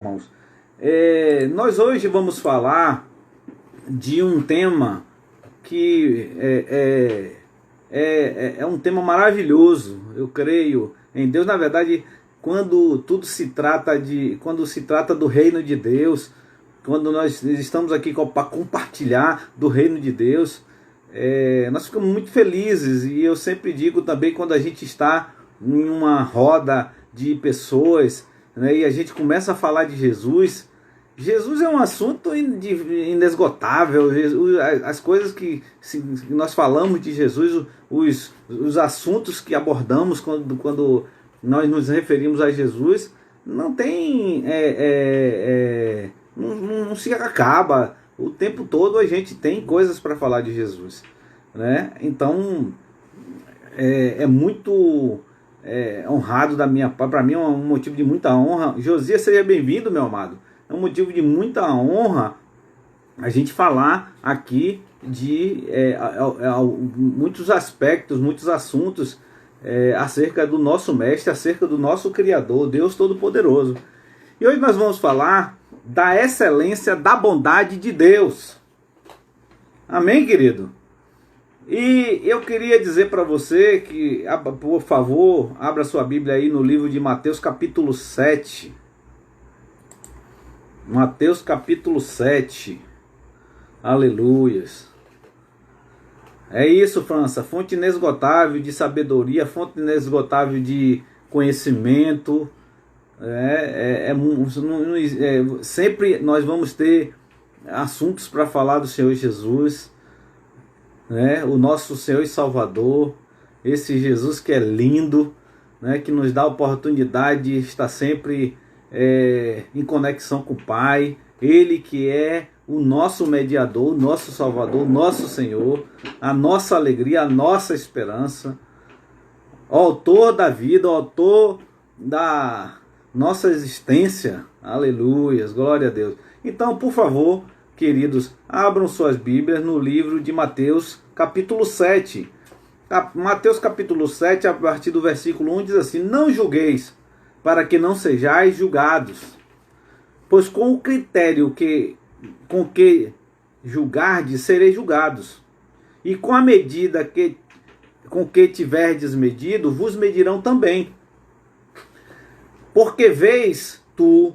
Irmãos, nós hoje vamos falar de um tema que é um tema maravilhoso. Eu creio em Deus. Na verdade, quando se trata do reino de Deus, quando nós estamos aqui para compartilhar do reino de Deus, nós ficamos muito felizes. E eu sempre digo também, quando a gente está em uma roda de pessoas, né, e a gente começa a falar de Jesus. Jesus é um assunto inesgotável. As coisas que nós falamos de Jesus, os assuntos que abordamos quando nós nos referimos a Jesus, não tem não se acaba. O tempo todo a gente tem coisas para falar de Jesus, né? Então é muito honrado da minha parte. Para mim é um motivo de muita honra. Josias, seja bem-vindo, meu amado. É um motivo de muita honra a gente falar aqui de muitos aspectos, muitos assuntos acerca do nosso mestre, acerca do nosso Criador, Deus Todo-Poderoso. E hoje nós vamos falar da excelência da bondade de Deus. Amém, querido? E eu queria dizer para você que, por favor, abra sua Bíblia aí no livro de Mateus capítulo 7. Mateus capítulo 7. Aleluias. É isso, França. Fonte inesgotável de sabedoria, fonte inesgotável de conhecimento. Sempre nós vamos ter assuntos para falar do Senhor Jesus, né? O nosso Senhor e Salvador, esse Jesus que é lindo, né? Que nos dá a oportunidade de estar sempre em conexão com o Pai. Ele que é o nosso mediador, o nosso Salvador, o nosso Senhor, a nossa alegria, a nossa esperança, o autor da vida, o autor da nossa existência. Aleluias, glória a Deus. Então, por favor, queridos, abram suas Bíblias no livro de Mateus capítulo 7. Mateus capítulo 7, a partir do versículo 1, diz assim: não julgueis, para que não sejais julgados, pois com o critério com que julgardes, sereis julgados, e com a medida com que tiverdes medido, vos medirão também. Porque vês tu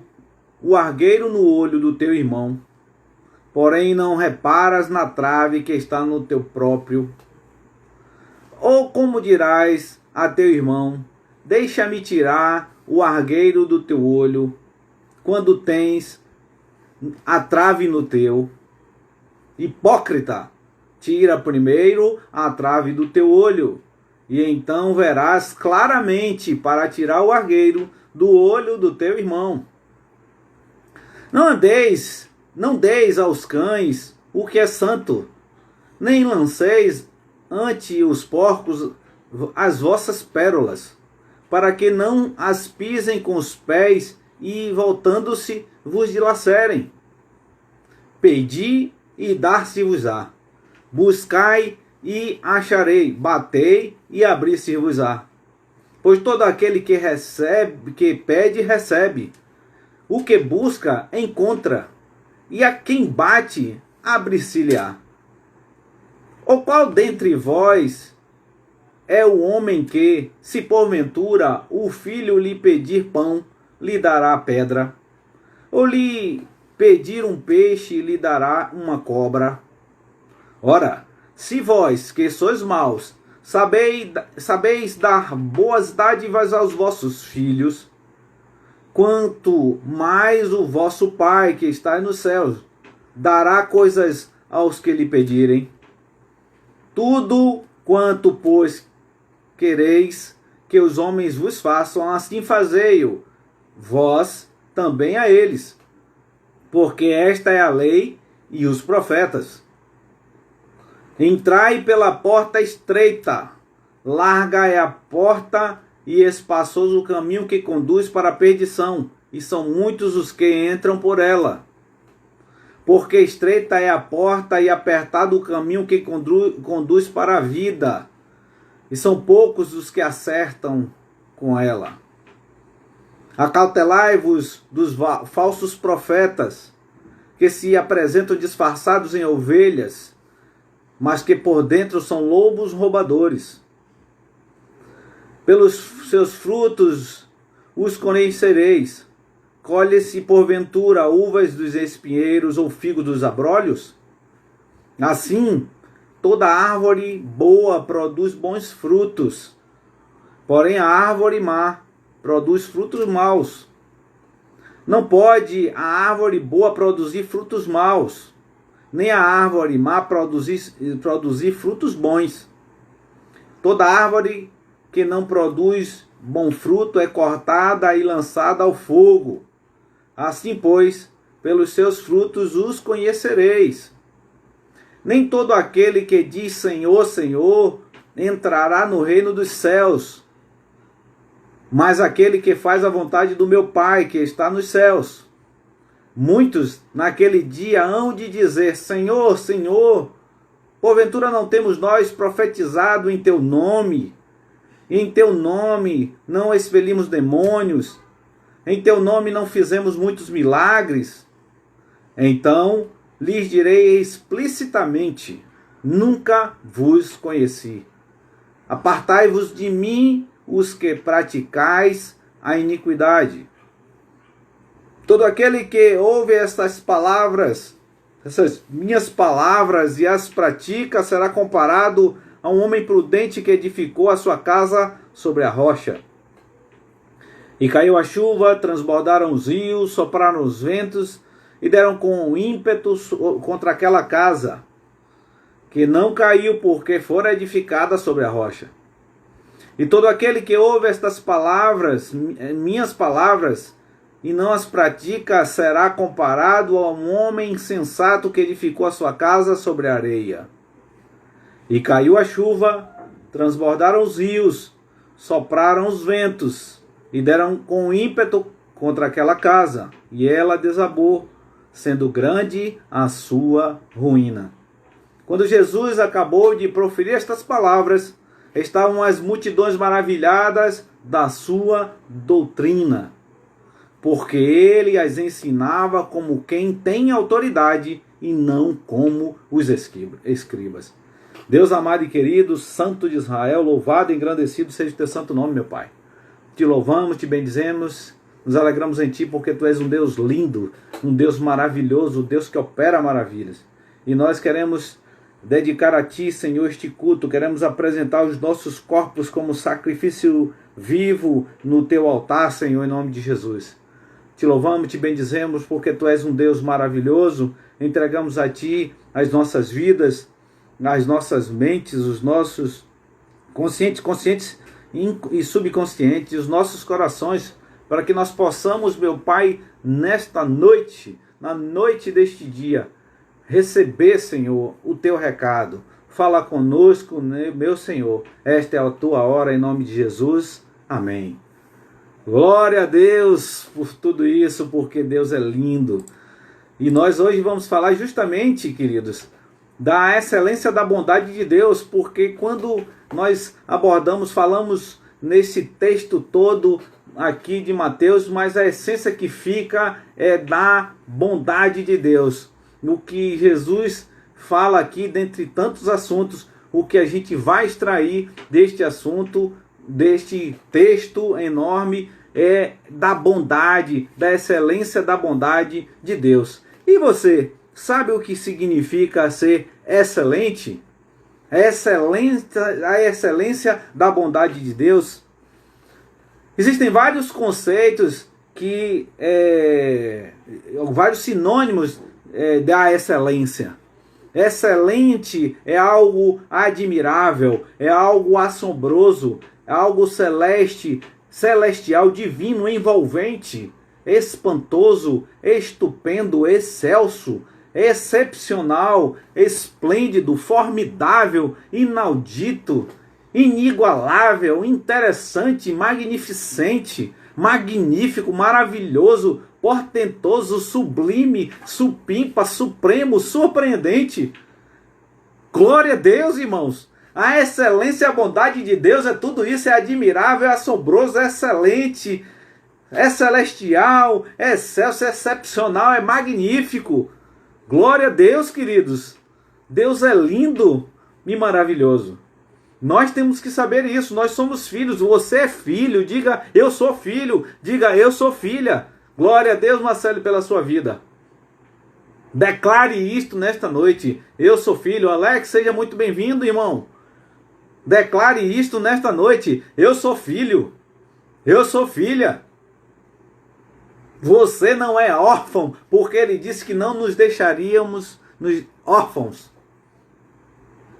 o argueiro no olho do teu irmão, porém não reparas na trave que está no teu próprio? Ou como dirás a teu irmão: deixa-me tirar o argueiro do teu olho, quando tens a trave no teu? Hipócrita, tira primeiro a trave do teu olho, e então verás claramente para tirar o argueiro do olho do teu irmão. Não deis aos cães o que é santo, nem lanceis ante os porcos as vossas pérolas, para que não as pisem com os pés e, voltando-se, vos dilacerem. Pedi e dar-se-vos-á. Buscai e acharei. Batei e abrir-se-vos-á. Pois todo aquele que pede, recebe. O que busca, encontra. E a quem bate, abre-se-lhe-á. Ou qual dentre vós é o homem que, se porventura o filho lhe pedir pão, lhe dará pedra? Ou lhe pedir um peixe, lhe dará uma cobra? Ora, se vós, que sois maus, sabeis dar boas dádivas aos vossos filhos, quanto mais o vosso Pai que está nos céus dará coisas aos que lhe pedirem. Tudo quanto, pois, quereis que os homens vos façam, assim fazei-o vós também a eles, porque esta é a lei e os profetas. Entrai pela porta estreita, larga é a porta e espaçoso o caminho que conduz para a perdição, e são muitos os que entram por ela. Porque estreita é a porta e apertado o caminho que conduz para a vida, e são poucos os que acertam com ela. Acautelai-vos dos falsos profetas, que se apresentam disfarçados em ovelhas, mas que por dentro são lobos roubadores. Pelos seus frutos os conhecereis. Colhe-se porventura uvas dos espinheiros ou figo dos abrolhos? Assim, toda árvore boa produz bons frutos, porém a árvore má produz frutos maus. Não pode a árvore boa produzir frutos maus, nem a árvore má produzir frutos bons. Toda árvore que não produz bom fruto é cortada e lançada ao fogo. Assim, pois, pelos seus frutos os conhecereis. Nem todo aquele que diz Senhor, Senhor, entrará no reino dos céus, mas aquele que faz a vontade do meu Pai que está nos céus. Muitos naquele dia hão de dizer, Senhor, Senhor, porventura não temos nós profetizado em teu nome? Em teu nome não expelimos demônios? Em teu nome não fizemos muitos milagres? Então lhes direi explicitamente, nunca vos conheci. Apartai-vos de mim, os que praticais a iniquidade. Todo aquele que ouve estas palavras, essas minhas palavras, e as pratica, será comparado a um homem prudente que edificou a sua casa sobre a rocha. E caiu a chuva, transbordaram os rios, sopraram os ventos, e deram com ímpeto contra aquela casa, que não caiu porque fora edificada sobre a rocha. E todo aquele que ouve estas palavras, minhas palavras, e não as pratica, será comparado a um homem insensato que edificou a sua casa sobre a areia. E caiu a chuva, transbordaram os rios, sopraram os ventos, e deram com ímpeto contra aquela casa, e ela desabou, sendo grande a sua ruína. Quando Jesus acabou de proferir estas palavras, estavam as multidões maravilhadas da sua doutrina, porque ele as ensinava como quem tem autoridade e não como os escribas. Deus amado e querido, Santo de Israel, louvado e engrandecido seja o teu santo nome, meu Pai. Te louvamos, te bendizemos, nos alegramos em Ti, porque Tu és um Deus lindo, um Deus maravilhoso, um Deus que opera maravilhas. E nós queremos dedicar a Ti, Senhor, este culto, queremos apresentar os nossos corpos como sacrifício vivo no Teu altar, Senhor, em nome de Jesus. Te louvamos, te bendizemos, porque Tu és um Deus maravilhoso. Entregamos a Ti as nossas vidas, as nossas mentes, os nossos conscientes e subconscientes, os nossos corações, para que nós possamos, meu Pai, nesta noite, na noite deste dia, receber, Senhor, o Teu recado. Fala conosco, meu Senhor. Esta é a Tua hora, em nome de Jesus. Amém. Glória a Deus por tudo isso, porque Deus é lindo. E nós hoje vamos falar justamente, queridos, da excelência da bondade de Deus, porque quando nós falamos nesse texto todo aqui de Mateus, mas a essência que fica é da bondade de Deus. No que Jesus fala aqui, dentre tantos assuntos, o que a gente vai extrair deste assunto, deste texto enorme, é da bondade, da excelência da bondade de Deus. E você sabe o que significa ser excelente? A excelência da bondade de Deus. Existem vários conceitos vários sinônimos da excelência. Excelente é algo admirável, é algo assombroso, é algo celestial, divino, envolvente, espantoso, estupendo, excelso, excepcional, esplêndido, formidável, inaudito, inigualável, interessante, magnificente, magnífico, maravilhoso, portentoso, sublime, supimpa, supremo, surpreendente. Glória a Deus, irmãos. A excelência e a bondade de Deus é tudo isso, é admirável, é assombroso, é excelente, é celestial, é excelso, é excepcional, é magnífico. Glória a Deus, queridos. Deus é lindo e maravilhoso. Nós temos que saber isso. Nós somos filhos. Você é filho. Diga, eu sou filho. Diga, eu sou filha. Glória a Deus, Marcelo, pela sua vida. Declare isto nesta noite. Eu sou filho. Alex, seja muito bem-vindo, irmão. Declare isto nesta noite. Eu sou filho. Eu sou filha. Você não é órfão, porque ele disse que não nos deixaríamos órfãos.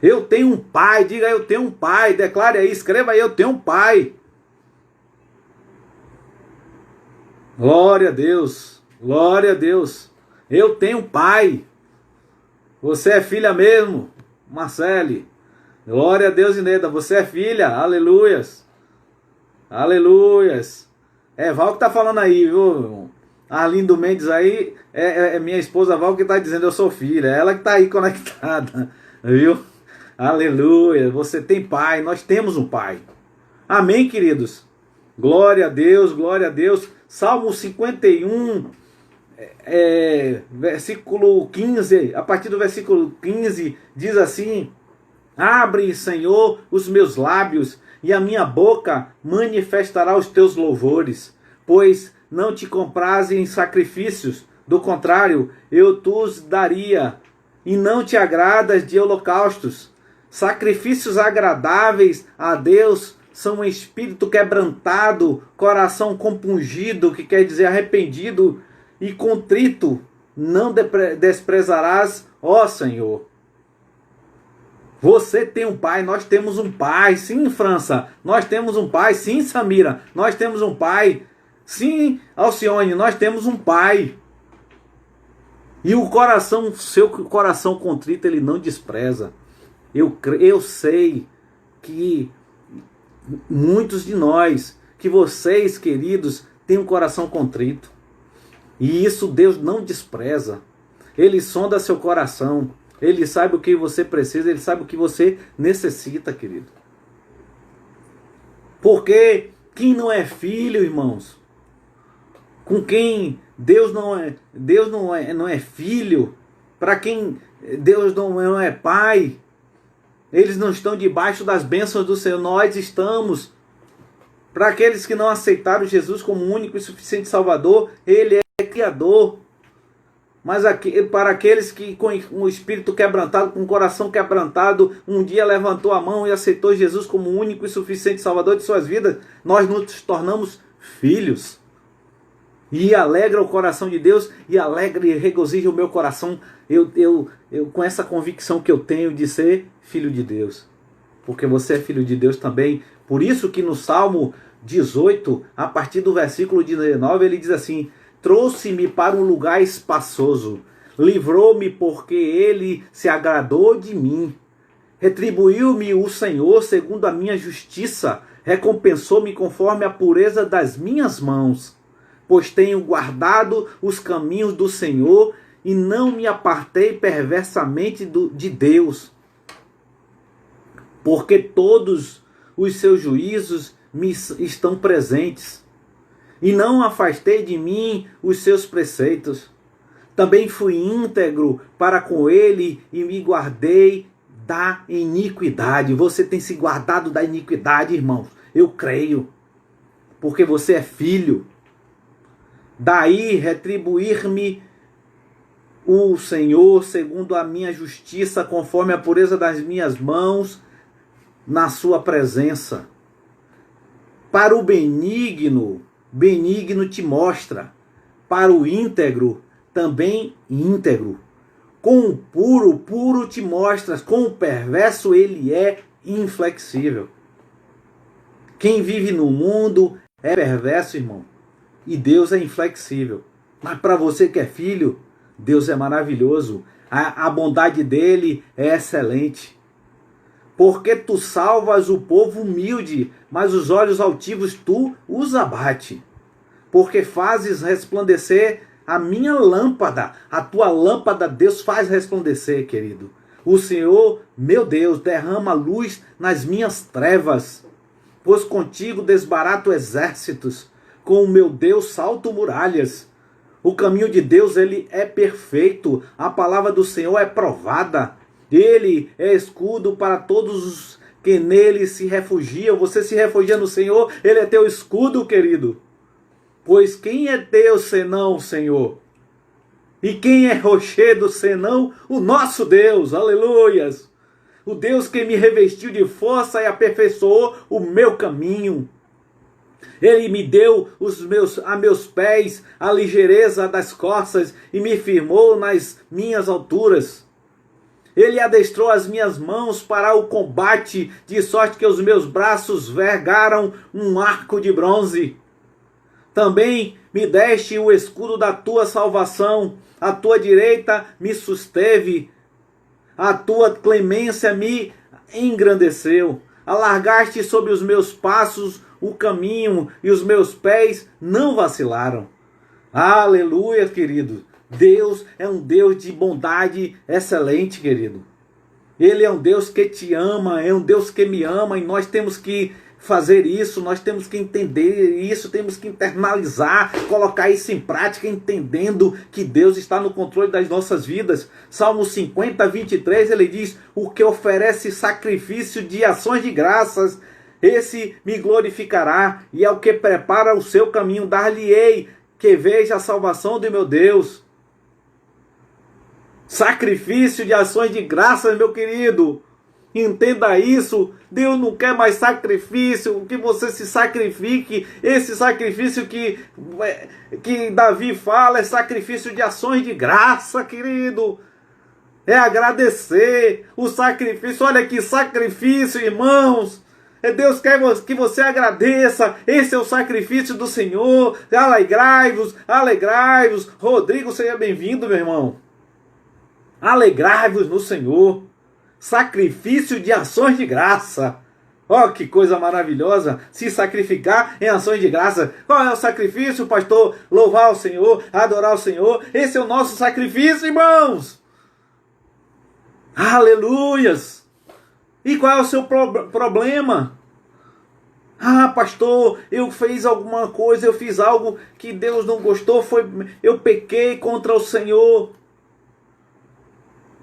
Eu tenho um pai. Diga, eu tenho um pai. Declare aí, escreva aí, eu tenho um pai. Glória a Deus. Glória a Deus. Eu tenho um pai. Você é filha mesmo, Marcele. Glória a Deus, Ineda. Você é filha. Aleluias. Aleluias. É Val que tá falando aí, viu? Arlindo Mendes aí, é minha esposa Val que tá dizendo eu sou filha. É ela que tá aí conectada, viu? Aleluia. Você tem pai. Nós temos um pai. Amém, queridos? Glória a Deus, glória a Deus. Salmo 51, versículo 15, a partir do versículo 15, diz assim: abre, Senhor, os meus lábios, e a minha boca manifestará os teus louvores, pois não te comprazem em sacrifícios, do contrário, eu os daria, e não te agradas de holocaustos. Sacrifícios agradáveis a Deus são um espírito quebrantado, coração compungido, que quer dizer arrependido e contrito, não desprezarás, ó Senhor. Você tem um pai, nós temos um pai. Sim, França, nós temos um pai. Sim, Samira, nós temos um pai. Sim, Alcione, nós temos um pai. E o coração, seu coração contrito, ele não despreza. Eu sei que muitos de nós, que vocês, queridos, têm um coração contrito. E isso Deus não despreza. Ele sonda seu coração. Ele sabe o que você precisa. Ele sabe o que você necessita, querido. Porque quem não é filho, irmãos, com quem Deus não é filho, para quem Deus não é pai, eles não estão debaixo das bênçãos do Senhor. Nós estamos. Para aqueles que não aceitaram Jesus como único e suficiente Salvador, Ele é Criador. Mas para aqueles que com o espírito quebrantado, com o coração quebrantado, um dia levantou a mão e aceitou Jesus como único e suficiente Salvador de suas vidas, nós nos tornamos filhos. E alegra o coração de Deus, e alegra e regozija o meu coração, eu com essa convicção que eu tenho de ser filho de Deus. Porque você é filho de Deus também. Por isso que no Salmo 18, a partir do versículo 19, ele diz assim: trouxe-me para um lugar espaçoso, livrou-me porque ele se agradou de mim. Retribuiu-me o Senhor segundo a minha justiça, recompensou-me conforme a pureza das minhas mãos. Pois tenho guardado os caminhos do Senhor e não me apartei perversamente de Deus. Porque todos os seus juízos me estão presentes. E não afastei de mim os seus preceitos. Também fui íntegro para com ele e me guardei da iniquidade. Você tem se guardado da iniquidade, irmãos. Eu creio. Porque você é filho. Daí retribuir-me o Senhor segundo a minha justiça, conforme a pureza das minhas mãos, na sua presença. Para o benigno te mostra. Para o íntegro, também íntegro. Com o puro te mostras. Com o perverso, ele é inflexível. Quem vive no mundo é perverso, irmão. E Deus é inflexível. Mas para você que é filho, Deus é maravilhoso. A bondade dele é excelente. Porque tu salvas o povo humilde, mas os olhos altivos tu os abate. Porque fazes resplandecer a minha lâmpada. A tua lâmpada Deus faz resplandecer, querido. O Senhor, meu Deus, derrama luz nas minhas trevas. Pois contigo desbarato exércitos. com o meu Deus salto muralhas. O caminho de Deus, ele é perfeito. A palavra do Senhor é provada. Ele é escudo para todos os que nele se refugiam. Você se refugia no Senhor, ele é teu escudo, querido. Pois quem é Deus senão o Senhor? E quem é rochedo senão o nosso Deus? Aleluias! O Deus que me revestiu de força e aperfeiçoou o meu caminho. Ele me deu a meus pés a ligeireza das costas e me firmou nas minhas alturas. Ele adestrou as minhas mãos para o combate, de sorte que os meus braços vergaram um arco de bronze. Também me deste o escudo da tua salvação, a tua direita me susteve, a tua clemência me engrandeceu. Alargaste sobre os meus passos o caminho e os meus pés não vacilaram. Aleluia, querido. Deus é um Deus de bondade excelente, querido. Ele é um Deus que te ama, é um Deus que me ama, e nós temos que fazer isso, nós temos que entender isso, temos que internalizar, colocar isso em prática, entendendo que Deus está no controle das nossas vidas. Salmo 50, 23, ele diz: o que oferece sacrifício de ações de graças, esse me glorificará, e ao que prepara o seu caminho, dar-lhe-ei que veja a salvação do meu Deus. Sacrifício de ações de graças, meu querido. Entenda isso. Deus não quer mais sacrifício, que você se sacrifique. Esse sacrifício que Davi fala é sacrifício de ações de graça, querido. É agradecer o sacrifício. Olha que sacrifício, irmãos. Deus quer que você agradeça. Esse é o sacrifício do Senhor. Alegrai-vos, alegrai-vos. Rodrigo, seja bem-vindo, meu irmão. Alegrai-vos no Senhor. Sacrifício de ações de graça. Ó, que coisa maravilhosa, se sacrificar em ações de graça. Qual é o sacrifício, pastor? Louvar o Senhor, adorar o Senhor. Esse é o nosso sacrifício, irmãos. Aleluias. E qual é o seu problema? Ah, pastor, eu fiz alguma coisa, eu fiz algo que Deus não gostou, eu pequei contra o Senhor.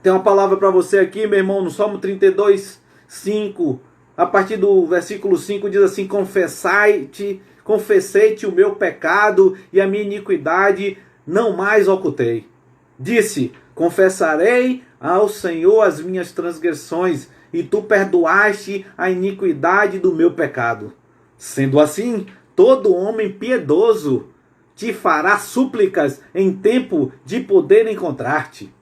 Tem uma palavra para você aqui, meu irmão, no Salmo 32, 5. A partir do versículo 5 diz assim: confessei-te o meu pecado e a minha iniquidade não mais ocultei. Disse: confessarei ao Senhor as minhas transgressões, e tu perdoaste a iniquidade do meu pecado. Sendo assim, todo homem piedoso te fará súplicas em tempo de poder encontrar-te.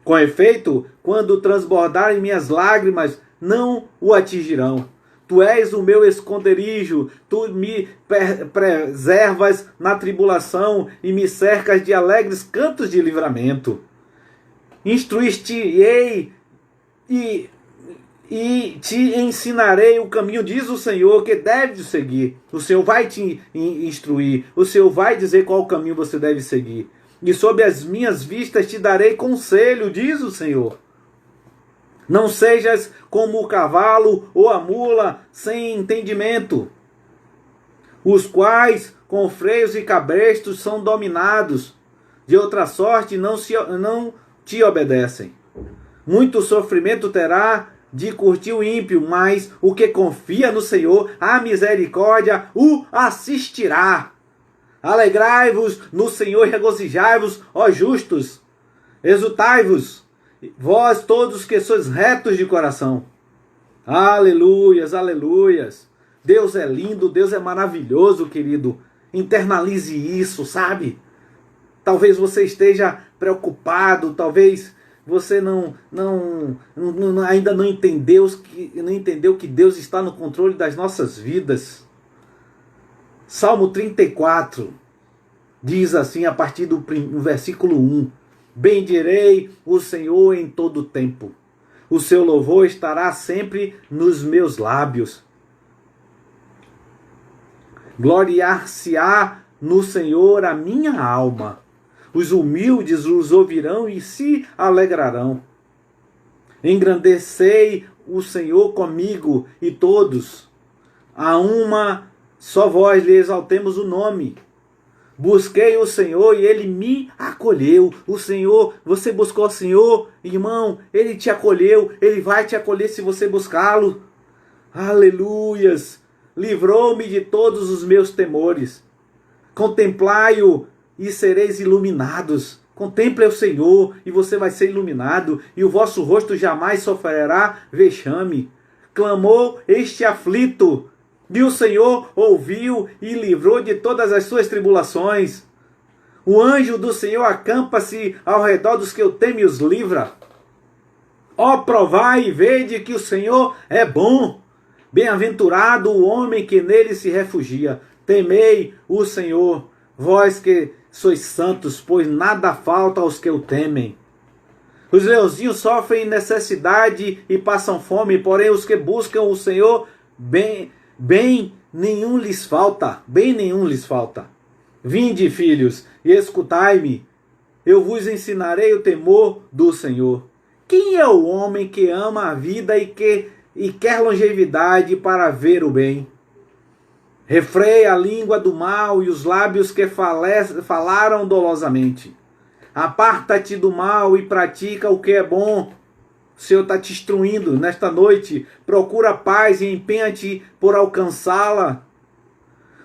Com efeito, quando transbordarem minhas lágrimas, não o atingirão. Tu és o meu esconderijo, tu me preservas na tribulação e me cercas de alegres cantos de livramento. Instruíste-ei e te ensinarei o caminho, diz o Senhor, que deves seguir. O Senhor vai te instruir, o Senhor vai dizer qual caminho você deve seguir. E sob as minhas vistas te darei conselho, diz o Senhor. Não sejas como o cavalo ou a mula sem entendimento, os quais com freios e cabrestos são dominados, de outra sorte não te obedecem. Muito sofrimento terá de curtir o ímpio, mas o que confia no Senhor, a misericórdia o assistirá. Alegrai-vos no Senhor e regozijai-vos, ó justos. Exultai-vos, vós todos que sois retos de coração. Aleluias, aleluias. Deus é lindo, Deus é maravilhoso, querido. Internalize isso, sabe? Talvez você esteja preocupado, talvez você ainda não entendeu que Deus está no controle das nossas vidas. Salmo 34 diz assim, a partir do versículo 1: bendirei o Senhor em todo o tempo, o seu louvor estará sempre nos meus lábios. Gloriar-se-á no Senhor a minha alma, os humildes os ouvirão e se alegrarão. Engrandecei o Senhor comigo, e todos a uma só vós lhe exaltemos o nome. Busquei o Senhor e Ele me acolheu. O Senhor, você buscou o Senhor, irmão, Ele te acolheu. Ele vai te acolher se você buscá-lo. Aleluias! Livrou-me de todos os meus temores. Contemplai-o e sereis iluminados. Contemple o Senhor e você vai ser iluminado. E o vosso rosto jamais sofrerá vexame. Clamou este aflito. E o Senhor ouviu e livrou de todas as suas tribulações. O anjo do Senhor acampa-se ao redor dos que o temem e os livra. Ó, provai e vede que o Senhor é bom. Bem-aventurado o homem que nele se refugia. Temei o Senhor, vós que sois santos, pois nada falta aos que o temem. Os leãozinhos sofrem necessidade e passam fome, porém os que buscam o Senhor, bem nenhum lhes falta, bem nenhum lhes falta. Vinde, filhos, e escutai-me, eu vos ensinarei o temor do Senhor. Quem é o homem que ama a vida e quer longevidade para ver o bem? Refreia a língua do mal e os lábios que falaram dolosamente. Aparta-te do mal e pratica o que é bom. O Senhor está te instruindo nesta noite. Procura paz e empenha-te por alcançá-la.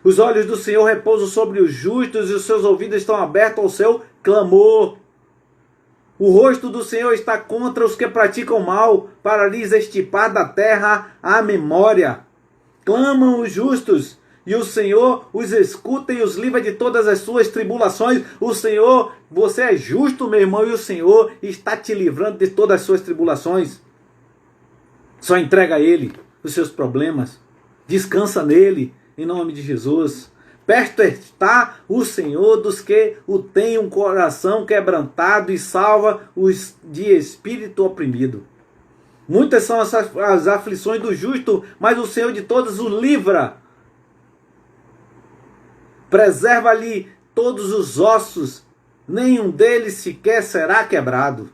Os olhos do Senhor repousam sobre os justos e os seus ouvidos estão abertos ao seu clamor. O rosto do Senhor está contra os que praticam mal, para lhes extirpar da terra a memória. Clamam os justos, e o Senhor os escuta e os livra de todas as suas tribulações. O Senhor, você é justo, meu irmão, e o Senhor está te livrando de todas as suas tribulações. Só entrega a Ele os seus problemas. Descansa nele, em nome de Jesus. Perto está o Senhor dos que o têm um coração quebrantado e salva os de espírito oprimido. Muitas são as aflições do justo, mas o Senhor de todas o livra. Preserva-lhe todos os ossos, nenhum deles sequer será quebrado.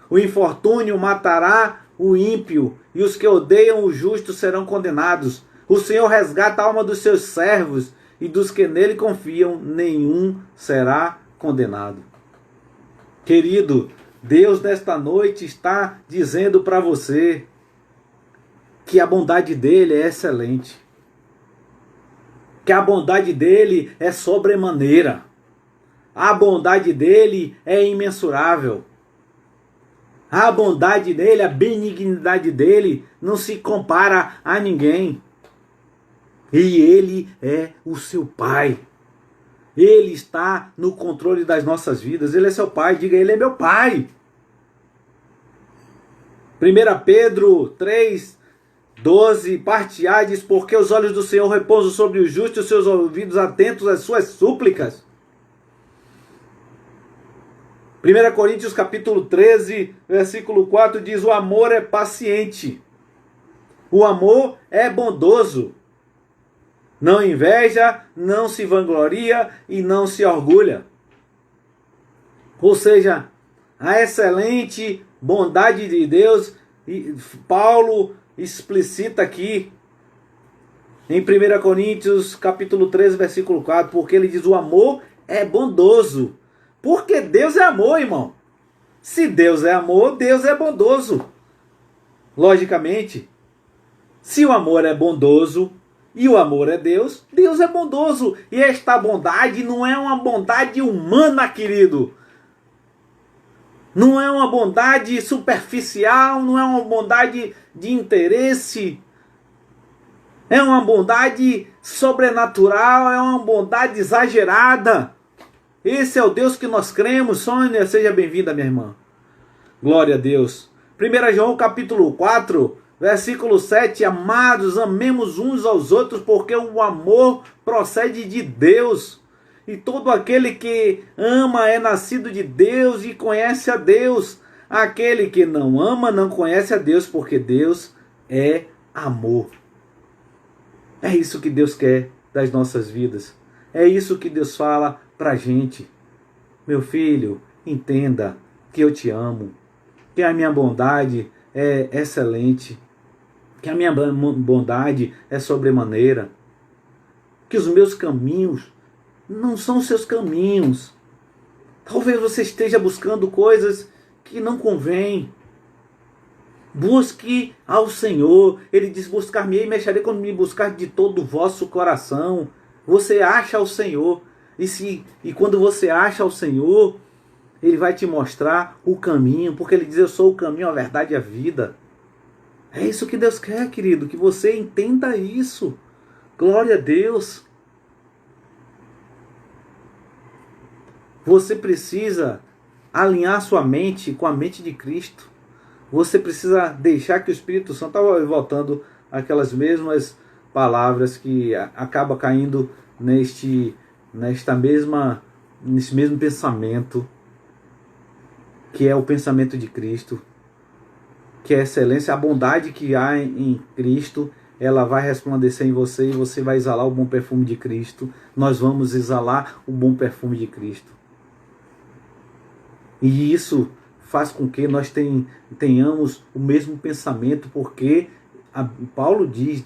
O infortúnio matará o ímpio, e os que odeiam o justo serão condenados. O Senhor resgata a alma dos seus servos, e dos que nele confiam, nenhum será condenado. Querido, Deus nesta noite está dizendo para você que a bondade dele é excelente. Que a bondade dele é sobremaneira. A bondade dele é imensurável. A bondade dele, a benignidade dele não se compara a ninguém. E ele é o seu Pai. Ele está no controle das nossas vidas. Ele é seu Pai. Diga, ele é meu Pai. 1 Pedro 3:12, parte A diz, porque os olhos do Senhor repousam sobre os justos e os seus ouvidos atentos às suas súplicas. 1 Coríntios capítulo 13, versículo 4 diz, o amor é paciente. O amor é bondoso. Não inveja, não se vangloria e não se orgulha. Ou seja, a excelente bondade de Deus, Paulo explicita aqui em 1 Coríntios capítulo 13, versículo 4, porque ele diz, o amor é bondoso. Porque Deus é amor, irmão. Se Deus é amor, Deus é bondoso. Logicamente, se o amor é bondoso e o amor é Deus, Deus é bondoso. E esta bondade não é uma bondade humana, querido. Não é uma bondade superficial, não é uma bondade de interesse. É uma bondade sobrenatural, é uma bondade exagerada. Esse é o Deus que nós cremos. Sônia, seja bem-vinda, minha irmã. Glória a Deus. 1 João capítulo 4, versículo 7. Amados, amemos uns aos outros, porque o amor procede de Deus. E todo aquele que ama é nascido de Deus e conhece a Deus. Aquele que não ama não conhece a Deus, porque Deus é amor. É isso que Deus quer das nossas vidas. É isso que Deus fala pra gente. Meu filho, entenda que eu te amo, que a minha bondade é excelente, que a minha bondade é sobremaneira. que os meus caminhos não são os seus caminhos. Talvez você esteja buscando coisas que não convém. Busque ao Senhor. Ele diz, buscar-me-ei e me acharei quando me buscar de todo o vosso coração. Você acha ao Senhor. E quando você acha ao Senhor, Ele vai te mostrar o caminho. Porque Ele diz, eu sou o caminho, a verdade e a vida. É isso que Deus quer, querido. Que você entenda isso. Glória a Deus. Você precisa alinhar sua mente com a mente de Cristo. Você precisa deixar que o Espírito Santo... Estava voltando aquelas mesmas palavras que acaba caindo nesse mesmo pensamento, que é o pensamento de Cristo, que é a excelência, a bondade que há em Cristo, ela vai resplandecer em você e você vai exalar o bom perfume de Cristo. Nós vamos exalar o bom perfume de Cristo. E isso faz com que nós tenhamos o mesmo pensamento, porque Paulo diz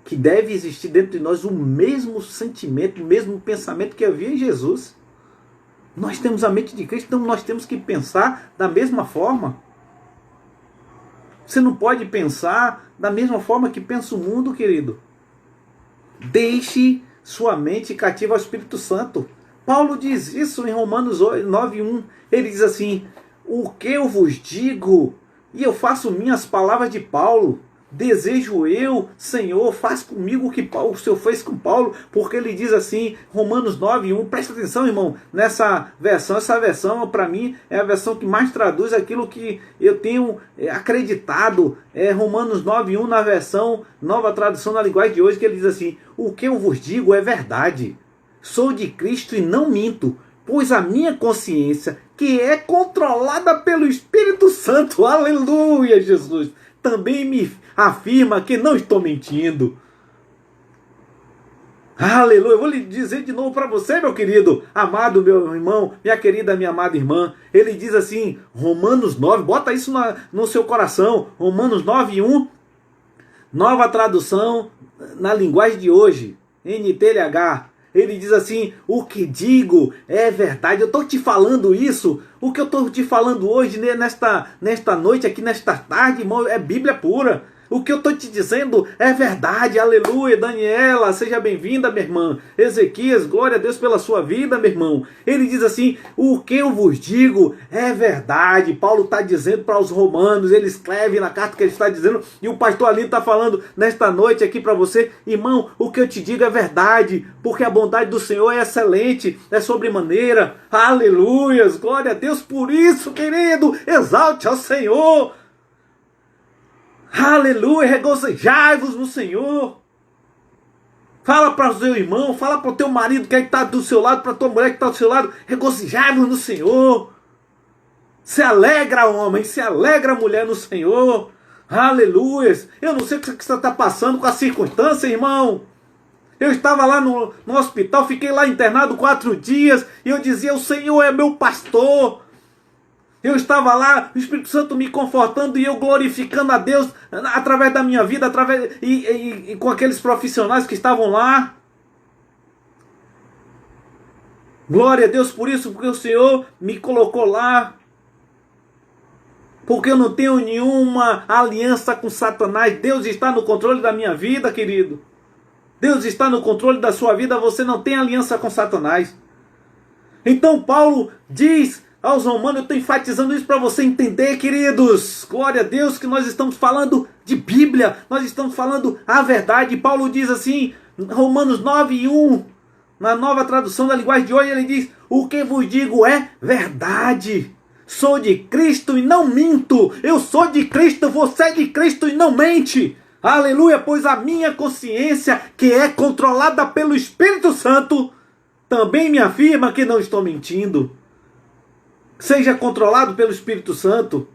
que deve existir dentro de nós o mesmo sentimento, o mesmo pensamento que havia em Jesus. Nós temos a mente de Cristo, então nós temos que pensar da mesma forma. Você não pode pensar da mesma forma que pensa o mundo, querido. Deixe sua mente cativa ao Espírito Santo. Paulo diz isso em Romanos 9:1. Ele diz assim, o que eu vos digo, e eu faço minhas palavras de Paulo, desejo eu, Senhor, faz comigo o que o Senhor fez com Paulo, porque ele diz assim, Romanos 9:1, presta atenção, irmão, nessa versão, essa versão para mim é a versão que mais traduz aquilo que eu tenho acreditado, é Romanos 9:1 na versão, nova tradução na linguagem de hoje, que ele diz assim, o que eu vos digo é verdade, sou de Cristo e não minto, pois a minha consciência, que é controlada pelo Espírito Santo, aleluia, Jesus, também me afirma que não estou mentindo. Aleluia, eu vou lhe dizer de novo para você, meu querido, amado meu irmão, minha querida, minha amada irmã. Ele diz assim, Romanos 9, bota isso no seu coração, Romanos 9:1, nova tradução na linguagem de hoje, NTLH. Ele diz assim, o que digo é verdade. Eu estou te falando isso. O que eu estou te falando hoje, nesta noite, aqui nesta tarde, irmão, é Bíblia pura. O que eu estou te dizendo é verdade. Aleluia. Daniela, seja bem-vinda, minha irmã. Ezequias, glória a Deus pela sua vida, meu irmão. Ele diz assim, o que eu vos digo é verdade. Paulo está dizendo para os romanos, ele escreve na carta que ele está dizendo, e o pastor ali está falando nesta noite aqui para você, irmão, o que eu te digo é verdade, porque a bondade do Senhor é excelente, é sobremaneira. Aleluias, glória a Deus por isso, querido. Exalte ao Senhor. Aleluia, regozijai-vos no Senhor. Fala para o seu irmão, fala para o teu marido que está do seu lado, para a tua mulher que está do seu lado, regozijai-vos no Senhor. Se alegra, homem, se alegra, mulher, no Senhor. Aleluia. Eu não sei o que você está passando com a circunstância, irmão. Eu estava lá no hospital, fiquei lá internado 4 dias, e eu dizia, o Senhor é meu pastor. Eu estava lá, o Espírito Santo me confortando e eu glorificando a Deus através da minha vida, e com aqueles profissionais que estavam lá. Glória a Deus por isso, porque o Senhor me colocou lá. Porque eu não tenho nenhuma aliança com Satanás. Deus está no controle da minha vida, querido. Deus está no controle da sua vida, você não tem aliança com Satanás. Então Paulo diz aos romanos, eu estou enfatizando isso para você entender, queridos. Glória a Deus que nós estamos falando de Bíblia. Nós estamos falando a verdade. Paulo diz assim, Romanos 9:1, na nova tradução da linguagem de hoje, ele diz, o que vos digo é verdade. Sou de Cristo e não minto. Eu sou de Cristo, você é de Cristo e não mente. Aleluia, pois a minha consciência, que é controlada pelo Espírito Santo, também me afirma que não estou mentindo. Seja controlado pelo Espírito Santo.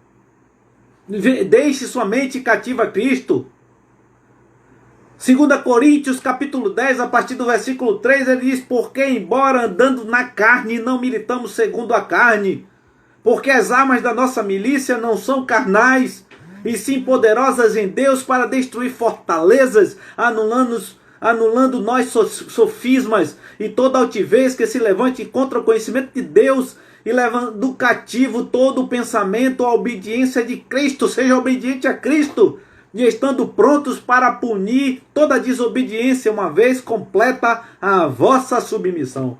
Deixe sua mente cativa a Cristo. 2 Coríntios capítulo 10, a partir do versículo 3, ele diz, porque embora andando na carne, não militamos segundo a carne, porque as armas da nossa milícia não são carnais, e sim poderosas em Deus para destruir fortalezas, anulando nós sofismas e toda altivez que se levante contra o conhecimento de Deus, e levando cativo todo o pensamento à obediência de Cristo. Seja obediente a Cristo, e estando prontos para punir toda desobediência, uma vez completa a vossa submissão.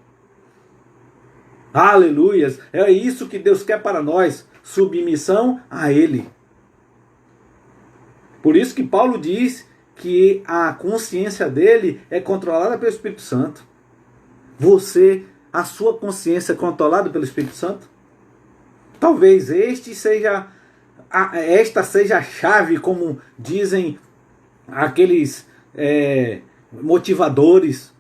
Aleluias! É isso que Deus quer para nós, submissão a Ele. Por isso que Paulo diz que a consciência dele é controlada pelo Espírito Santo. A sua consciência é controlada pelo Espírito Santo? Talvez esta seja a chave, como dizem aqueles motivadores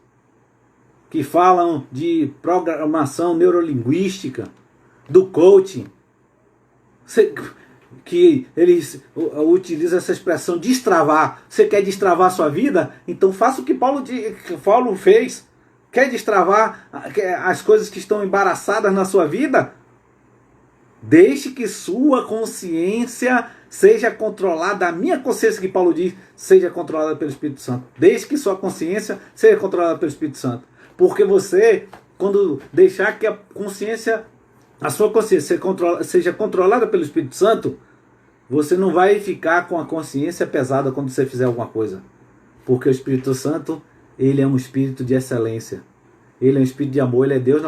que falam de programação neurolinguística, do coaching, que eles utilizam essa expressão destravar. Você quer destravar a sua vida? Então faça o que Paulo fez. Quer destravar as coisas que estão embaraçadas na sua vida? Deixe que sua consciência seja controlada. A minha consciência, que Paulo diz, seja controlada pelo Espírito Santo. Deixe que sua consciência seja controlada pelo Espírito Santo. Porque você, quando deixar que a sua consciência seja controlada pelo Espírito Santo, você não vai ficar com a consciência pesada quando você fizer alguma coisa. Porque o Espírito Santo, ele é um espírito de excelência. Ele é um espírito de amor, ele é Deus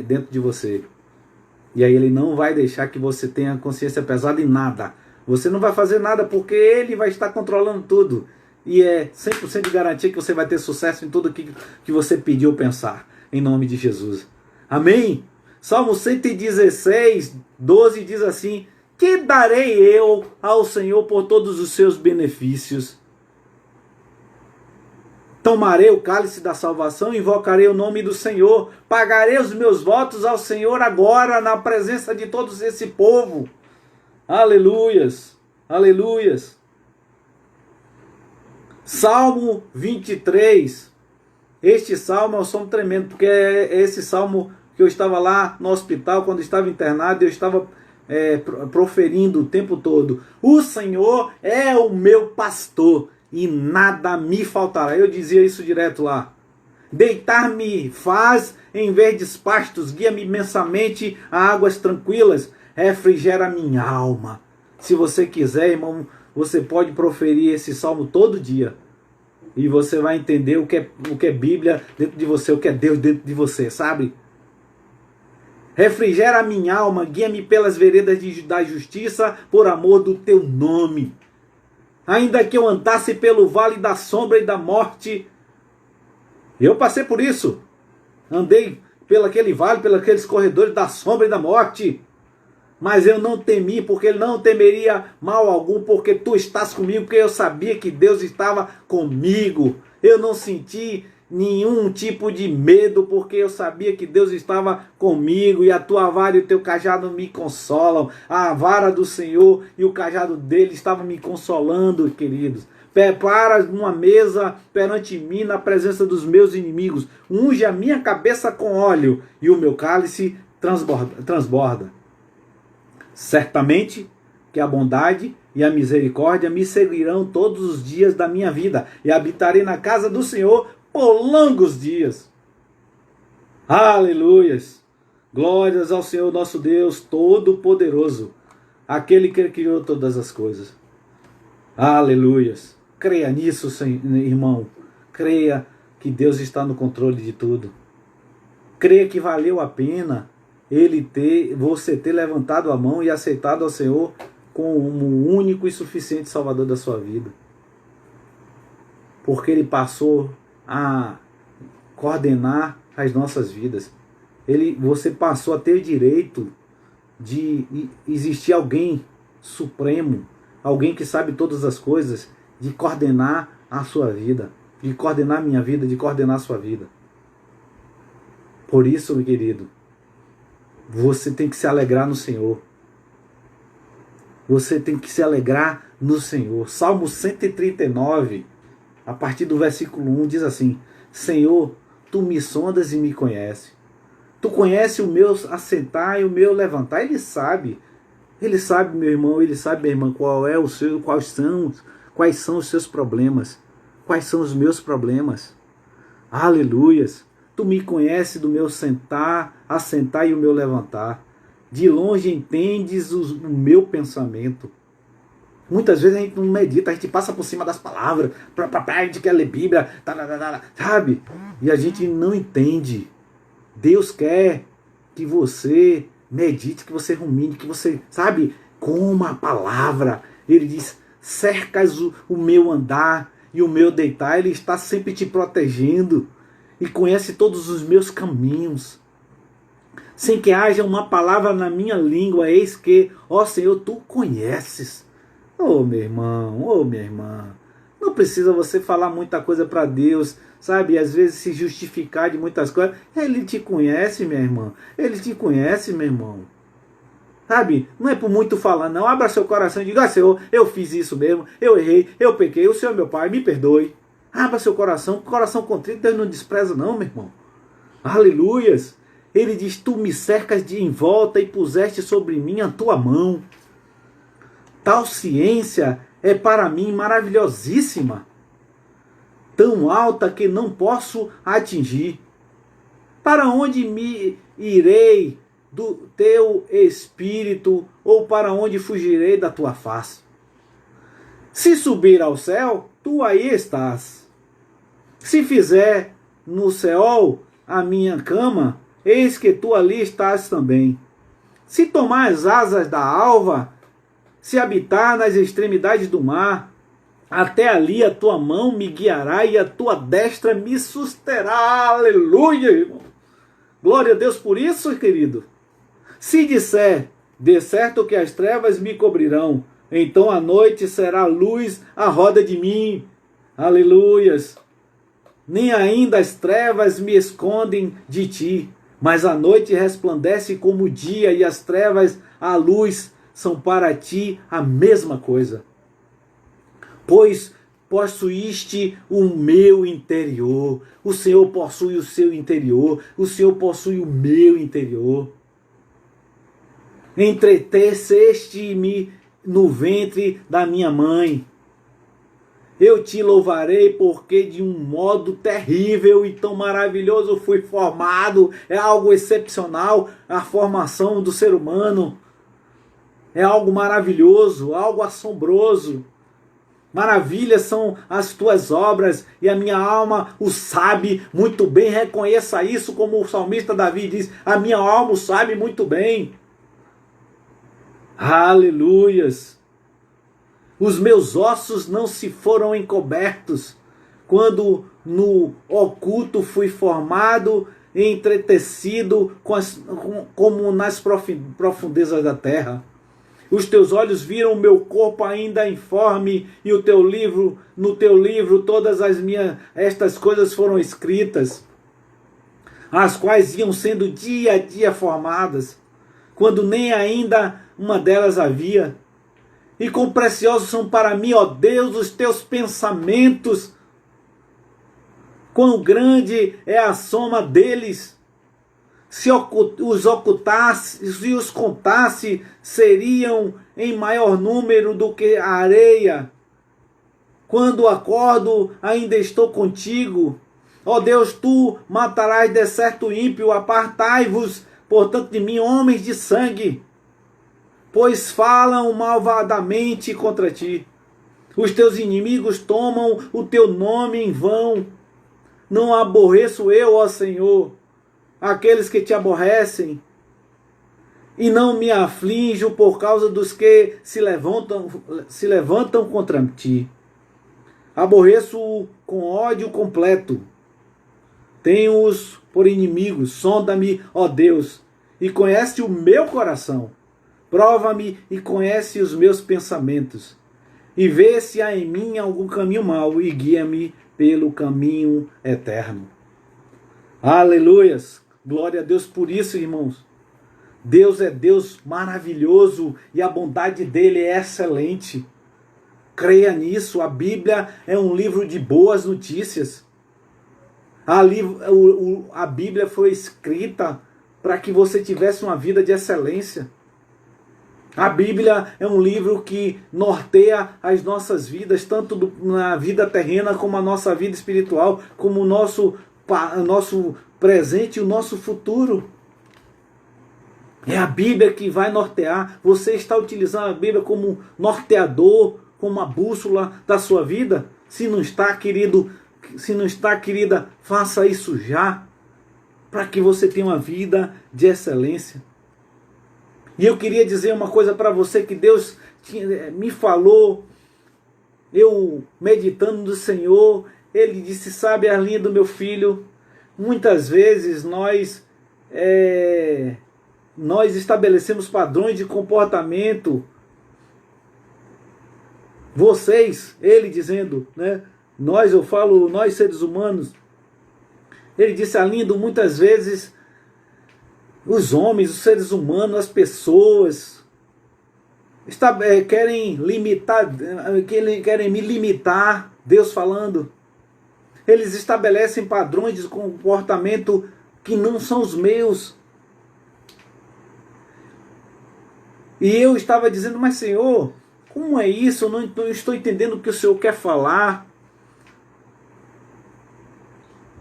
dentro de você. E aí ele não vai deixar que você tenha consciência pesada em nada. Você não vai fazer nada porque ele vai estar controlando tudo. E é 100% de garantia que você vai ter sucesso em tudo que você pediu ou pensar. Em nome de Jesus. Amém? Salmo 116, 12 diz assim: que darei eu ao Senhor por todos os seus benefícios? Tomarei o cálice da salvação, invocarei o nome do Senhor, pagarei os meus votos ao Senhor agora, na presença de todo esse povo. Aleluias, aleluias. Salmo 23. Este salmo é um salmo tremendo, porque é esse salmo que eu estava lá no hospital, quando estava internado, eu estava proferindo o tempo todo. O Senhor é o meu pastor e nada me faltará. Eu dizia isso direto lá. Deitar-me faz em verdes pastos, guia-me imensamente a águas tranquilas, refrigera minha alma. Se você quiser, irmão, você pode proferir esse salmo todo dia. E você vai entender o que é Bíblia dentro de você, o que é Deus dentro de você, sabe? Refrigera a minha alma, guia-me pelas veredas da justiça, por amor do teu nome. Ainda que eu andasse pelo vale da sombra e da morte, eu passei por isso. Andei pelaquele vale, pelos corredores da sombra e da morte. Mas eu não temi, porque ele não temeria mal algum, porque tu estás comigo, porque eu sabia que Deus estava comigo. Eu não senti nenhum tipo de medo, porque eu sabia que Deus estava comigo, e a tua vara e o teu cajado me consolam. A vara do Senhor e o cajado dele estavam me consolando, queridos. Preparas uma mesa perante mim na presença dos meus inimigos. Unge a minha cabeça com óleo e o meu cálice transborda. Certamente que a bondade e a misericórdia me seguirão todos os dias da minha vida, e habitarei na casa do Senhor por longos dias. Aleluias! Glórias ao Senhor nosso Deus Todo-Poderoso, aquele que criou todas as coisas. Aleluias! Creia nisso, irmão. Creia que Deus está no controle de tudo. Creia que valeu a pena você ter levantado a mão e aceitado ao Senhor como o único e suficiente Salvador da sua vida. Porque Ele passou a coordenar as nossas vidas. Você passou a ter direito de existir alguém supremo, alguém que sabe todas as coisas, de coordenar a sua vida, de coordenar a minha vida, de coordenar a sua vida. Por isso, meu querido, você tem que se alegrar no Senhor. Você tem que se alegrar no Senhor. Salmo 139, a partir do versículo 1, diz assim: Senhor, tu me sondas e me conheces. Tu conheces o meu assentar e o meu levantar. Ele sabe, meu irmão, ele sabe, minha irmã, quais são os seus problemas, quais são os meus problemas. Aleluias. Tu me conheces do meu sentar, assentar e o meu levantar. De longe entendes o meu pensamento. Muitas vezes a gente não medita, a gente passa por cima das palavras, a gente quer ler Bíblia, sabe? E a gente não entende. Deus quer que você medite, que você rumine, que você, sabe, coma a palavra. Ele diz, cercas o meu andar e o meu deitar. Ele está sempre te protegendo e conhece todos os meus caminhos. Sem que haja uma palavra na minha língua, eis que, ó Senhor, tu conheces. Ô meu irmão, ô minha irmã, não precisa você falar muita coisa para Deus, sabe? Às vezes se justificar de muitas coisas. Ele te conhece, minha irmã. Ele te conhece, meu irmão. Sabe? Não é por muito falar, não. Abra seu coração e diga, Senhor, eu fiz isso mesmo, eu errei, eu pequei, o Senhor é meu Pai, me perdoe. Abra seu coração contrito, Deus não despreza não, meu irmão. Aleluias. Ele diz, tu me cercas de em volta e puseste sobre mim a tua mão. Tal ciência é para mim maravilhosíssima, tão alta que não posso atingir. Para onde me irei do teu espírito, ou para onde fugirei da tua face? Se subir ao céu, tu aí estás. Se fizer no céu a minha cama, eis que tu ali estás também. Se tomar as asas da alva, se habitar nas extremidades do mar, até ali a tua mão me guiará e a tua destra me susterá. Aleluia, irmão. Glória a Deus por isso, querido. Se disser, de certo que as trevas me cobrirão, então a noite será luz à roda de mim. Aleluias. Nem ainda as trevas me escondem de ti, mas a noite resplandece como o dia e as trevas a luz são para ti a mesma coisa. Pois possuíste o meu interior. O Senhor possui o seu interior. O Senhor possui o meu interior. Entreteceste-me no ventre da minha mãe. Eu te louvarei porque de um modo terrível e tão maravilhoso fui formado. É algo excepcional a formação do ser humano. É algo maravilhoso, algo assombroso. Maravilhas são as tuas obras e a minha alma o sabe muito bem. Reconheça isso, como o salmista Davi diz, a minha alma o sabe muito bem. Aleluias. Os meus ossos não se foram encobertos quando no oculto fui formado e entretecido como nas profundezas da terra. Os teus olhos viram o meu corpo ainda informe e no teu livro todas estas coisas foram escritas, as quais iam sendo dia a dia formadas, quando nem ainda uma delas havia. E quão preciosos são para mim, ó Deus, os teus pensamentos. Quão grande é a soma deles. Se os contasse, seriam em maior número do que a areia. Quando acordo, ainda estou contigo. Ó Deus, tu matarás de certo ímpio, apartai-vos, portanto, de mim, homens de sangue, pois falam malvadamente contra ti. Os teus inimigos tomam o teu nome em vão. Não aborreço eu, ó Senhor, aqueles que te aborrecem, e não me aflijo por causa dos que se levantam contra ti. Aborreço-o com ódio completo. Tenho-os por inimigos. Sonda-me, ó Deus, e conhece o meu coração. Prova-me e conhece os meus pensamentos. E vê se há em mim algum caminho mau e guia-me pelo caminho eterno. Aleluias! Glória a Deus por isso, irmãos. Deus é Deus maravilhoso e a bondade dele é excelente. Creia nisso. A Bíblia é um livro de boas notícias. A Bíblia foi escrita para que você tivesse uma vida de excelência. A Bíblia é um livro que norteia as nossas vidas, tanto na vida terrena como a nossa vida espiritual, como o nosso nosso presente e o nosso futuro. É a Bíblia que vai nortear. Você está utilizando a Bíblia como norteador, como uma bússola da sua vida? Se não está, querido, se não está, querida, faça isso já, para que você tenha uma vida de excelência. E eu queria dizer uma coisa para você que Deus me falou, eu meditando no Senhor, Ele disse, sabe, Arlindo, meu filho, muitas vezes nós estabelecemos padrões de comportamento. Vocês, ele dizendo, né? Eu falo, nós seres humanos. Ele disse, Arlindo, muitas vezes os homens, os seres humanos, as pessoas querem me limitar. Deus falando. Eles estabelecem padrões de comportamento que não são os meus. E eu estava dizendo, mas Senhor, como é isso? Eu não estou entendendo o que o Senhor quer falar.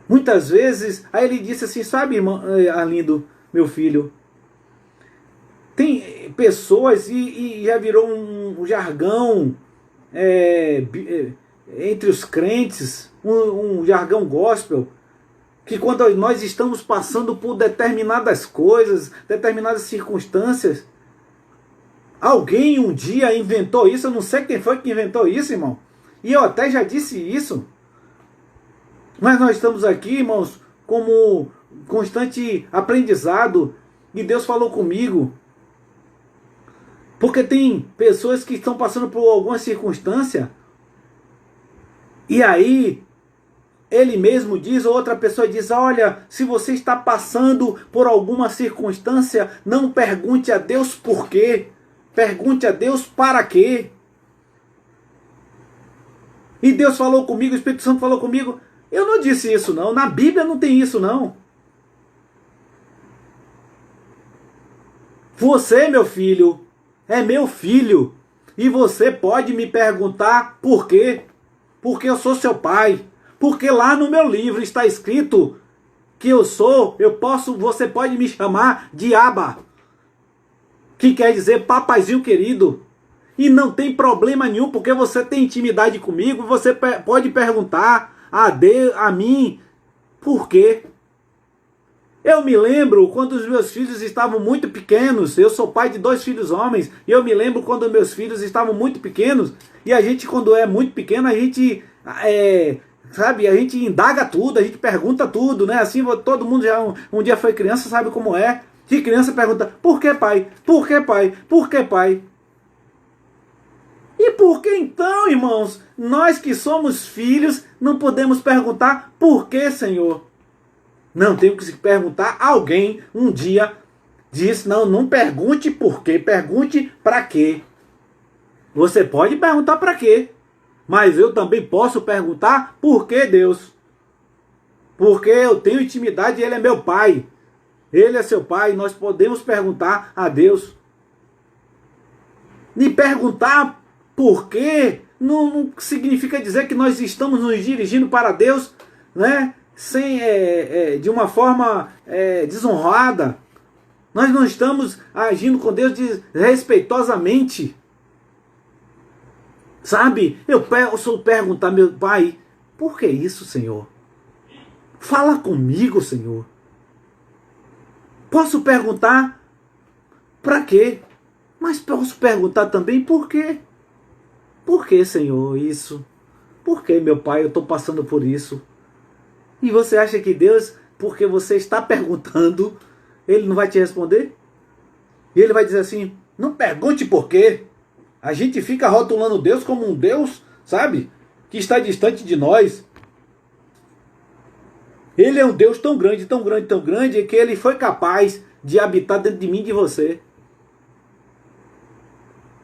Muitas vezes, aí ele disse assim, sabe, irmão, Arlindo, meu filho, tem pessoas, e já virou um jargão entre os crentes, um jargão gospel, que quando nós estamos passando por determinadas coisas, determinadas circunstâncias, alguém um dia inventou isso, eu não sei quem foi que inventou isso, irmão, e eu até já disse isso, mas nós estamos aqui, irmãos, como constante aprendizado, e Deus falou comigo, porque tem pessoas que estão passando por alguma circunstância, e aí ele mesmo diz, ou outra pessoa diz, olha, se você está passando por alguma circunstância, não pergunte a Deus por quê, pergunte a Deus para quê. E Deus falou comigo, o Espírito Santo falou comigo, eu não disse isso não, na Bíblia não tem isso não. Você, meu filho, é meu filho, e você pode me perguntar por quê? Porque eu sou seu pai, porque lá no meu livro está escrito que você pode me chamar de Abba, que quer dizer papaizinho querido, e não tem problema nenhum, porque você tem intimidade comigo, você pode perguntar a mim por quê. Eu me lembro quando os meus filhos estavam muito pequenos, eu sou pai de 2 filhos homens, e eu me lembro quando meus filhos estavam muito pequenos, e a gente quando é muito pequeno, a gente, a gente indaga tudo, a gente pergunta tudo, né? Assim, todo mundo já um dia foi criança, sabe como é, que criança pergunta, por que pai? Por que pai? Por que pai? E por que então, irmãos, nós que somos filhos, não podemos perguntar, por que, Senhor? Não, tenho que se perguntar. Alguém um dia disse, não pergunte por quê, pergunte para quê. Você pode perguntar para quê, mas eu também posso perguntar por que, Deus. Porque eu tenho intimidade e Ele é meu pai. Ele é seu pai, nós podemos perguntar a Deus. E perguntar por quê não significa dizer que nós estamos nos dirigindo para Deus, né? De uma forma desonrada. Nós não estamos agindo com Deus respeitosamente. Sabe? Eu posso perguntar, meu pai, por que isso, Senhor? Fala comigo, Senhor. Posso perguntar para quê? Mas posso perguntar também por quê? Por que, Senhor, isso? Por que, meu pai, eu estou passando por isso? E você acha que Deus, porque você está perguntando, Ele não vai te responder? E Ele vai dizer assim, não pergunte por quê. A gente fica rotulando Deus como um Deus, sabe? Que está distante de nós. Ele é um Deus tão grande, tão grande, tão grande, que Ele foi capaz de habitar dentro de mim e de você.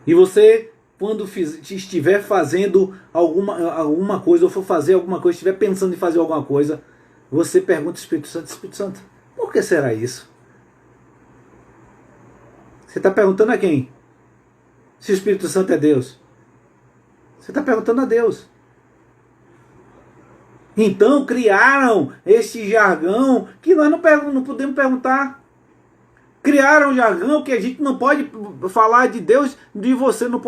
E você, quando estiver fazendo alguma coisa, ou for fazer alguma coisa, estiver pensando em fazer alguma coisa, você pergunta ao Espírito Santo, por que será isso? Você está perguntando a quem? Se o Espírito Santo é Deus. Você está perguntando a Deus. Então criaram este jargão que nós não podemos perguntar. Criaram um jargão que a gente não pode falar de Deus, de você, não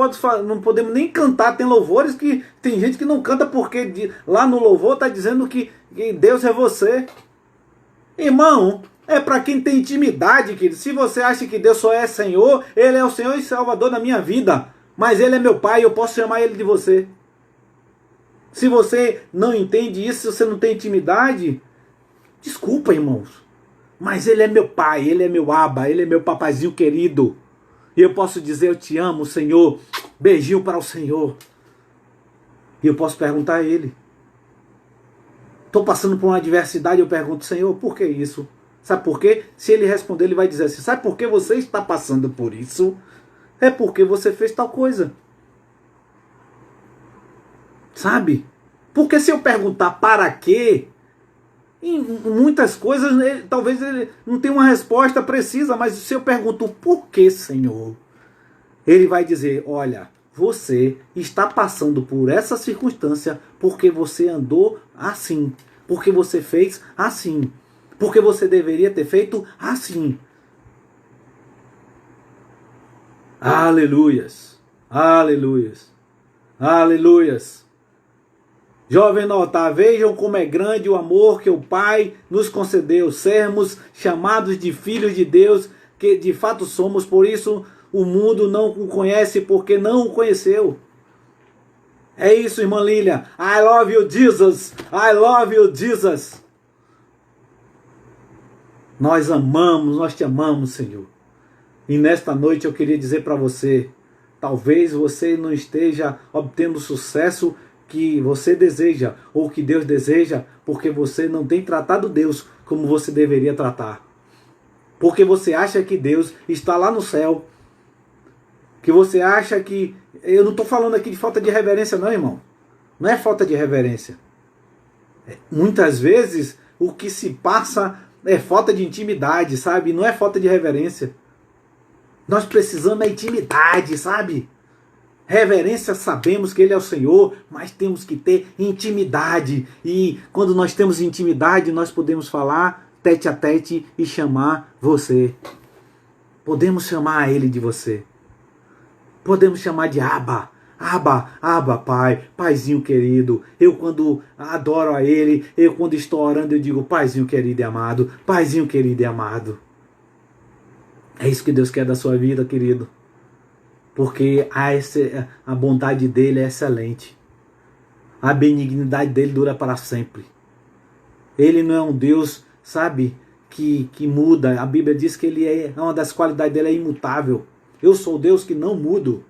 podemos nem cantar. Tem louvores que tem gente que não canta porque lá no louvor está dizendo que Deus é você. Irmão, é para quem tem intimidade, querido. Se você acha que Deus só é Senhor, Ele é o Senhor e Salvador da minha vida. Mas Ele é meu Pai, eu posso chamar Ele de você. Se você não entende isso, se você não tem intimidade, desculpa, irmãos. Mas Ele é meu Pai, Ele é meu Abba, Ele é meu papazinho querido. E eu posso dizer, eu te amo, Senhor. Beijinho para o Senhor. E eu posso perguntar a Ele. Estou passando por uma adversidade, eu pergunto, Senhor, por que isso? Sabe por quê? Se Ele responder, Ele vai dizer assim, sabe por que você está passando por isso? É porque você fez tal coisa. Sabe? Porque se eu perguntar para quê, em muitas coisas, talvez ele não tenha uma resposta precisa, mas se eu pergunto por que, Senhor, Ele vai dizer, olha, você está passando por essa circunstância porque você andou assim, porque você fez assim, porque você deveria ter feito assim. Aleluias, aleluias, aleluias. Jovem nota, vejam como é grande o amor que o Pai nos concedeu, sermos chamados de filhos de Deus, que de fato somos, por isso o mundo não o conhece, porque não o conheceu. É isso, irmã Lília. I love you, Jesus. I love you, Jesus. Nós amamos, nós te amamos, Senhor. E nesta noite eu queria dizer para você, talvez você não esteja obtendo sucesso que você deseja, ou que Deus deseja, porque você não tem tratado Deus como você deveria tratar. Porque você acha que Deus está lá no céu, que você acha que... Eu não estou falando aqui de falta de reverência não, irmão. Não é falta de reverência. Muitas vezes o que se passa é falta de intimidade, sabe? Não é falta de reverência. Nós precisamos da intimidade, sabe? Reverência, sabemos que Ele é o Senhor, mas temos que ter intimidade. E quando nós temos intimidade, nós podemos falar tete a tete e chamar você. Podemos chamar Ele de você. Podemos chamar de Abba. Abba, Abba, Pai, Paizinho querido. Eu quando adoro a Ele, eu quando estou orando, eu digo Paizinho querido e amado, Paizinho querido e amado. É isso que Deus quer da sua vida, querido. Porque a bondade dele é excelente. A benignidade dele dura para sempre. Ele não é um Deus, sabe, que muda. A Bíblia diz que ele uma das qualidades dele é imutável. Eu sou o Deus que não mudo.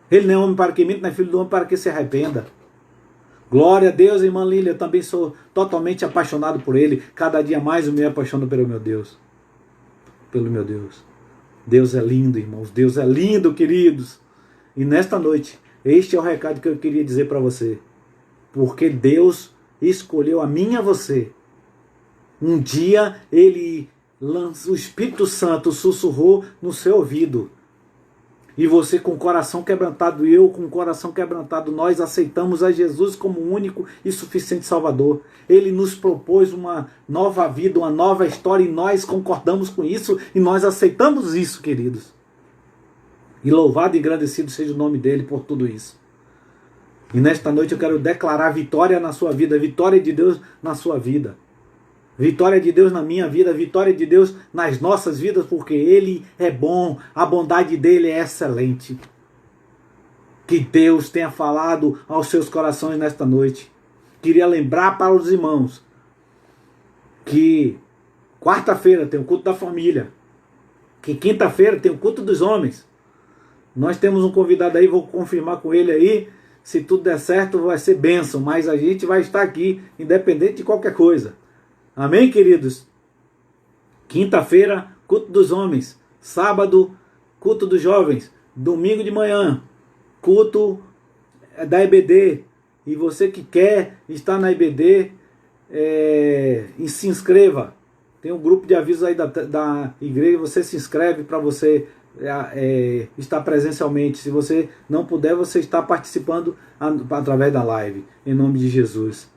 Ele não é homem para que minta, não é filho do homem para que se arrependa. Glória a Deus, irmã Lília. Eu também sou totalmente apaixonado por Ele. Cada dia mais eu me apaixono pelo meu Deus. Pelo meu Deus. Deus é lindo, irmãos. Deus é lindo, queridos. E nesta noite, este é o recado que eu queria dizer para você. Porque Deus escolheu a mim e a você. Um dia o Espírito Santo sussurrou no seu ouvido. E você com o coração quebrantado, e eu com o coração quebrantado, nós aceitamos a Jesus como o único e suficiente Salvador. Ele nos propôs uma nova vida, uma nova história, e nós concordamos com isso, e nós aceitamos isso, queridos. E louvado e agradecido seja o nome dele por tudo isso. E nesta noite eu quero declarar vitória na sua vida, vitória de Deus na sua vida. Vitória de Deus na minha vida, vitória de Deus nas nossas vidas, porque Ele é bom, a bondade dEle é excelente. Que Deus tenha falado aos seus corações nesta noite. Queria lembrar para os irmãos que quarta-feira tem o culto da família, que quinta-feira tem o culto dos homens. Nós temos um convidado aí, vou confirmar com ele aí, se tudo der certo vai ser bênção, mas a gente vai estar aqui, independente de qualquer coisa. Amém, queridos? Quinta-feira, culto dos homens. Sábado, culto dos jovens. Domingo de manhã, culto da EBD. E você que quer estar na EBD, e se inscreva. Tem um grupo de avisos aí da igreja. Você se inscreve para você estar presencialmente. Se você não puder, você está participando através da live. Em nome de Jesus.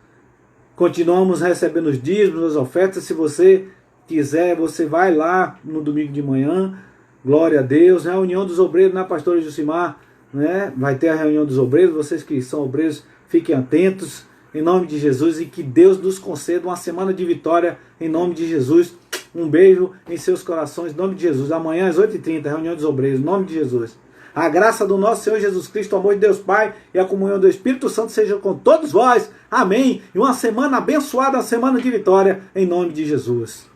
Continuamos recebendo os dízimos, as ofertas. Se você quiser, você vai lá no domingo de manhã. Glória a Deus. Reunião dos obreiros, né, pastor Jucimar? Né? Vai ter a reunião dos obreiros. Vocês que são obreiros, fiquem atentos. Em nome de Jesus. E que Deus nos conceda uma semana de vitória. Em nome de Jesus. Um beijo em seus corações. Em nome de Jesus. Amanhã às 8h30, reunião dos obreiros. Em nome de Jesus. A graça do nosso Senhor Jesus Cristo, o amor de Deus Pai e a comunhão do Espírito Santo seja com todos vós. Amém. E uma semana abençoada, uma semana de vitória, em nome de Jesus.